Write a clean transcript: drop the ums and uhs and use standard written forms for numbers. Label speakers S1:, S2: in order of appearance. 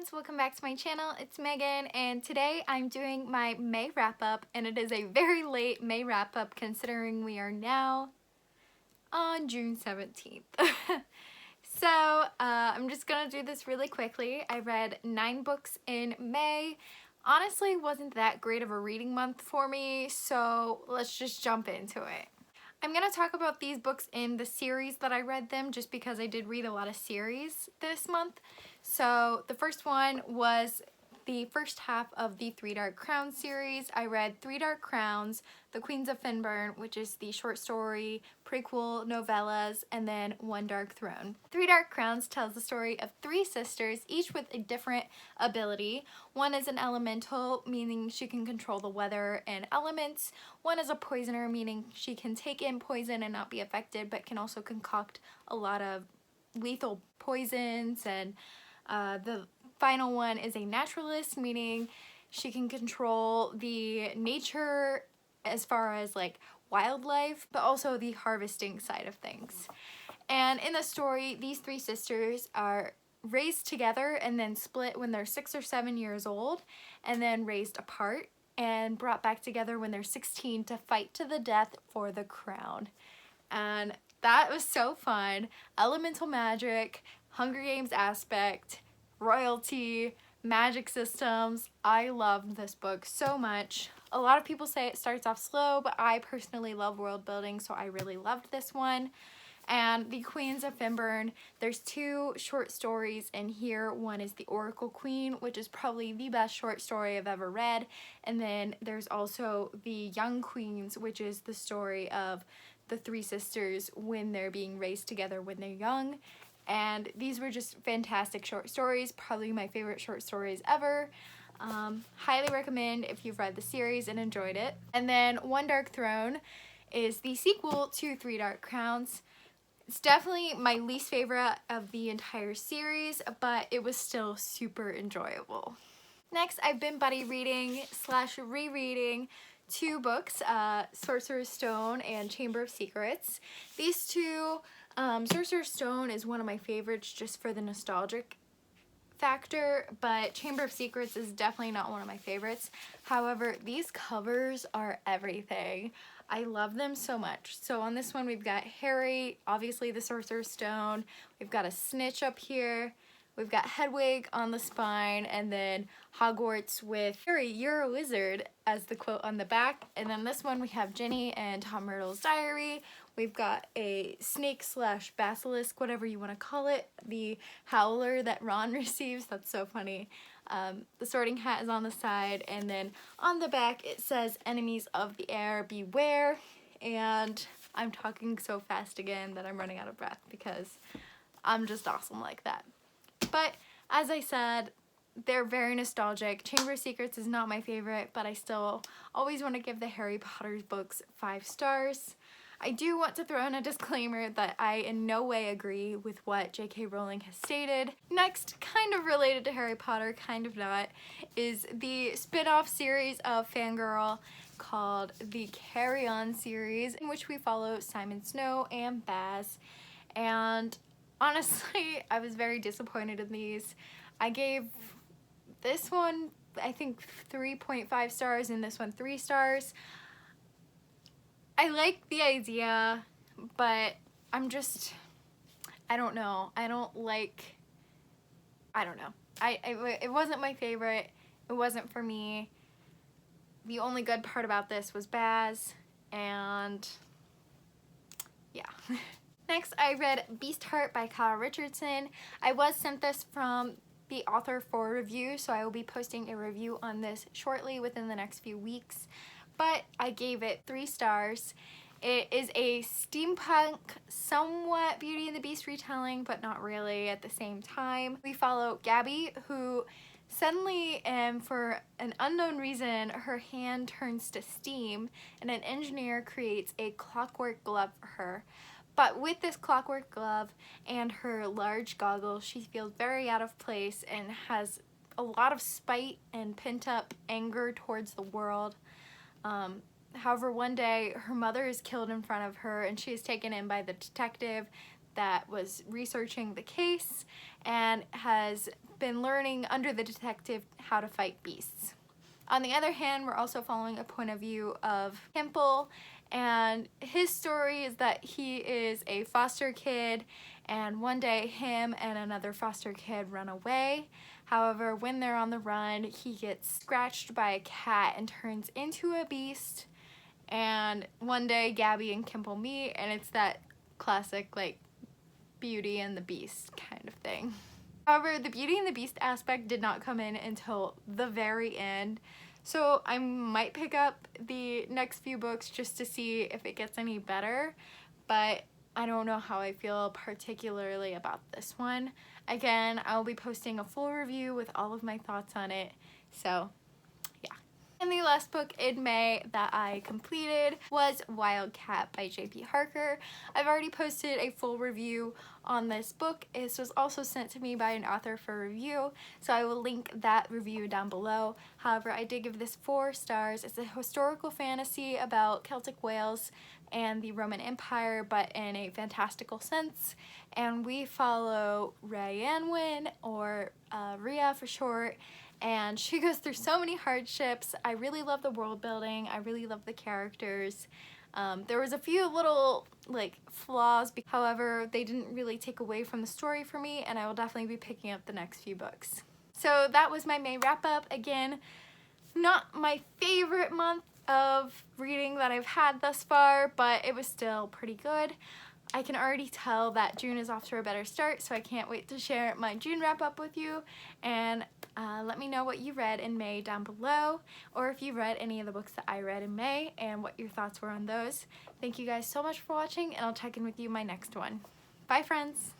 S1: friends, welcome back to my channel. It's Megan and today I'm doing my May wrap-up, and it is a very late May wrap-up considering we are now on June 17th. So I'm just gonna do this really quickly. I read 9 books in May. Honestly, wasn't that great of a reading month for me, so let's just jump into it. I'm going to talk about these books in the series that I read them just because I did read a lot of series this month. So the first one was the first half of the Three Dark Crowns series. I read Three Dark Crowns, The Queens of Finburn, which is the short story, prequel, novellas, and then One Dark Throne. Three Dark Crowns tells the story of 3 sisters, each with a different ability. One is an elemental, meaning she can control the weather and elements. One is a poisoner, meaning she can take in poison and not be affected, but can also concoct a lot of lethal poisons. And the final one is a naturalist, meaning she can control the nature as far as like wildlife, but also the harvesting side of things. And in the story, these 3 sisters are raised together and then split when they're 6 or 7 years old, and then raised apart and brought back together when they're 16 to fight to the death for the crown. And that was so fun. Elemental magic, Hunger Games aspect, royalty, magic systems. I loved this book so much. A lot of people say it starts off slow, but I personally love world building, so I really loved this one. And The Queens of Finburn, there's 2 short stories in here. One is The Oracle Queen, which is probably the best short story I've ever read. And then there's also The Young Queens, which is the story of the 3 sisters when they're being raised together when they're young. And these were just fantastic short stories, probably my favorite short stories ever. Highly recommend if you've read the series and enjoyed it. And then One Dark Throne is the sequel to Three Dark Crowns. It's definitely my least favorite of the entire series, but it was still super enjoyable. Next, I've been buddy reading / rereading 2 books, Sorcerer's Stone and Chamber of Secrets. These 2, Sorcerer's Stone is one of my favorites just for the nostalgic factor, but Chamber of Secrets is definitely not one of my favorites. However, these covers are everything. I love them so much. So on this one we've got Harry, obviously the Sorcerer's Stone. We've got a snitch up here. We've got Hedwig on the spine, and then Hogwarts with Harry, you're a wizard, as the quote on the back. And then this one we have Ginny and Tom Riddle's diary. We've got a snake / basilisk, whatever you want to call it, the howler that Ron receives. That's so funny. The sorting hat is on the side, and then on the back it says enemies of the air beware. And I'm talking so fast again that I'm running out of breath because I'm just awesome like that. But as I said, they're very nostalgic. Chamber of Secrets is not my favorite, but I still always want to give the Harry Potter books 5 stars. I do want to throw in a disclaimer that I in no way agree with what J.K. Rowling has stated. Next, kind of related to Harry Potter, kind of not, is the spin-off series of Fangirl called the Carrion series, in which we follow Simon Snow and Baz. And honestly, I was very disappointed in these. I gave this one, I think, 3.5 stars, and this one 3 stars. I like the idea, but I don't know. I don't know. It wasn't my favorite. It wasn't for me. The only good part about this was Baz, and yeah. Next, I read Beast Heart by Kyle Richardson. I was sent this from the author for review, so I will be posting a review on this shortly within the next few weeks. But I gave it 3 stars. It is a steampunk, somewhat Beauty and the Beast retelling, but not really at the same time. We follow Gabby, who suddenly, and for an unknown reason, her hand turns to steam, and an engineer creates a clockwork glove for her. But with this clockwork glove and her large goggles, she feels very out of place and has a lot of spite and pent-up anger towards the world. However, one day her mother is killed in front of her, and she is taken in by the detective that was researching the case and has been learning under the detective how to fight beasts. On the other hand, we're also following a point of view of Kimple, and his story is that he is a foster kid, and one day him and another foster kid run away. However, when they're on the run, he gets scratched by a cat and turns into a beast. And one day Gabby and Kimple meet, and it's that classic like Beauty and the Beast kind of thing. However, the Beauty and the Beast aspect did not come in until the very end, so I might pick up the next few books just to see if it gets any better, but I don't know how I feel particularly about this one. Again, I'll be posting a full review with all of my thoughts on it, so yeah. And the last book in May that I completed was Wildcat by J.P. Harker. I've already posted a full review on this book. This was also sent to me by an author for review, so I will link that review down below. However, I did give this 4 stars. It's a historical fantasy about Celtic Wales and the Roman Empire, but in a fantastical sense. And we follow Rhiannon, or Rhea for short, and she goes through so many hardships. I really love the world building. I really love the characters. There was a few little like flaws, however they didn't really take away from the story for me, and I will definitely be picking up the next few books. So that was my May wrap up. Again, not my favorite month of reading that I've had thus far, but it was still pretty good. I can already tell that June is off to a better start, so I can't wait to share my June wrap up with you. And let me know what you read in May down below, or if you read any of the books that I read in May and what your thoughts were on those. Thank you guys so much for watching, and I'll check in with you in my next one. Bye, friends!